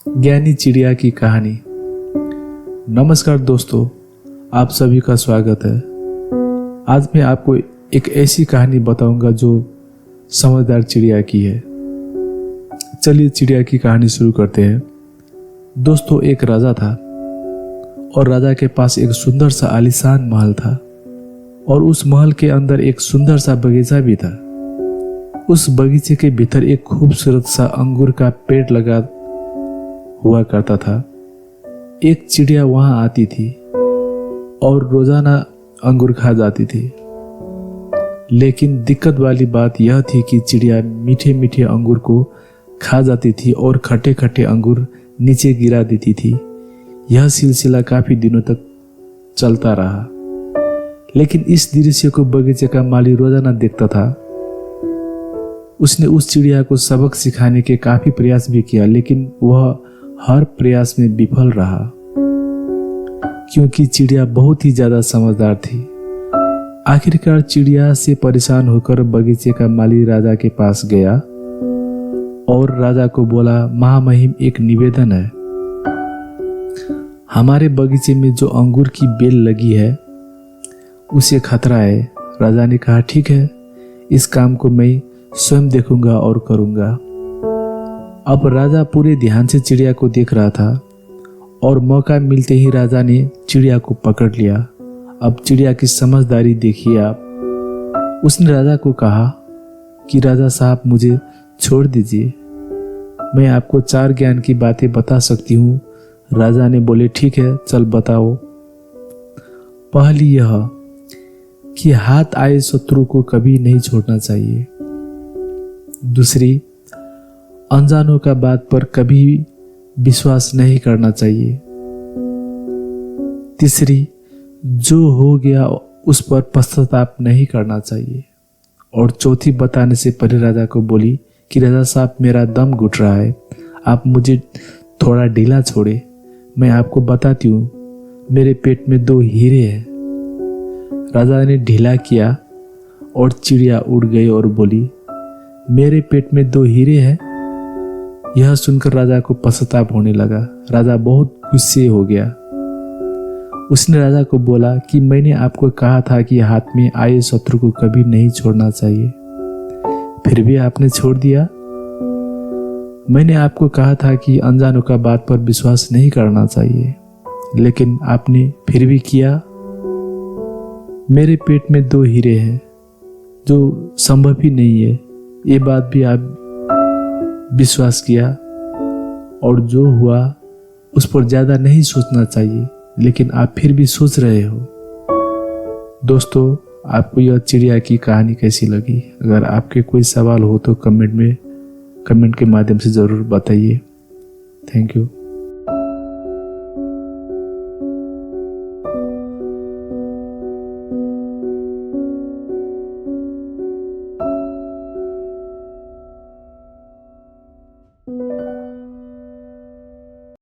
ज्ञानी चिड़िया की कहानी। नमस्कार दोस्तों, आप सभी का स्वागत है। आज मैं आपको एक ऐसी कहानी बताऊंगा जो समझदार चिड़िया की है। चलिए चिड़िया की कहानी शुरू करते हैं। दोस्तों, एक राजा था और राजा के पास एक सुंदर सा आलीशान महल था और उस महल के अंदर एक सुंदर सा बगीचा भी था। उस बगीचे के भीतर एक खूबसूरत सा अंगूर का पेड़ लगा हुआ करता था। एक चिड़िया वहां आती थी और रोजाना अंगूर खा जाती थी। लेकिन दिक्कत वाली बात यह थी कि चिड़िया मीठे मीठे अंगूर को खा जाती थी और खट्टे खट्टे अंगूर नीचे गिरा देती थी। यह सिलसिला काफी दिनों तक चलता रहा। लेकिन इस दृश्य को बगीचे का माली रोजाना देखता था। उसने उस चिड़िया को सबक सिखाने के काफी प्रयास भी किया, लेकिन वह हर प्रयास में विफल रहा, क्योंकि चिड़िया बहुत ही ज्यादा समझदार थी। आखिरकार चिड़िया से परेशान होकर बगीचे का माली राजा के पास गया और राजा को बोला, महामहिम एक निवेदन है। हमारे बगीचे में जो अंगूर की बेल लगी है उसे खतरा है। राजा ने कहा, ठीक है, इस काम को मैं स्वयं देखूंगा और करूंगा। अब राजा पूरे ध्यान से चिड़िया को देख रहा था और मौका मिलते ही राजा ने चिड़िया को पकड़ लिया। अब चिड़िया की समझदारी देखिए आप। उसने राजा को कहा कि राजा साहब, मुझे छोड़ दीजिए, मैं आपको 4 ज्ञान की बातें बता सकती हूँ। राजा ने बोले, ठीक है, चल बताओ। पहली यह कि हाथ आए शत्रु को कभी नहीं छोड़ना चाहिए। दूसरी, अनजानों का बात पर कभी विश्वास नहीं करना चाहिए। तीसरी, जो हो गया उस पर पश्चाताप नहीं करना चाहिए। और चौथी बताने से पहले राजा को बोली कि राजा साहब, मेरा दम घुट रहा है, आप मुझे थोड़ा ढीला छोड़े, मैं आपको बताती हूँ, मेरे पेट में 2 हीरे हैं। राजा ने ढीला किया और चिड़िया उड़ गई और बोली, मेरे पेट में 2 हीरे हैं। यह सुनकर राजा को पश्चाताप होने लगा। राजा बहुत गुस्से हो गया। उसने राजा को बोला कि मैंने आपको कहा था कि हाथ में आए शत्रु को कभी नहीं छोड़ना चाहिए, फिर भी आपने छोड़ दिया। मैंने आपको कहा था कि अनजानों का बात पर विश्वास नहीं करना चाहिए, लेकिन आपने फिर भी किया। मेरे पेट में 2 हीरे हैं, जो संभव ही नहीं है, ये बात भी आप विश्वास किया, और जो हुआ उस पर ज्यादा नहीं सोचना चाहिए, लेकिन आप फिर भी सोच रहे हो। दोस्तों, आपको यह चिड़िया की कहानी कैसी लगी? अगर आपके कोई सवाल हो तो कमेंट के माध्यम से जरूर बताइए। Thank you.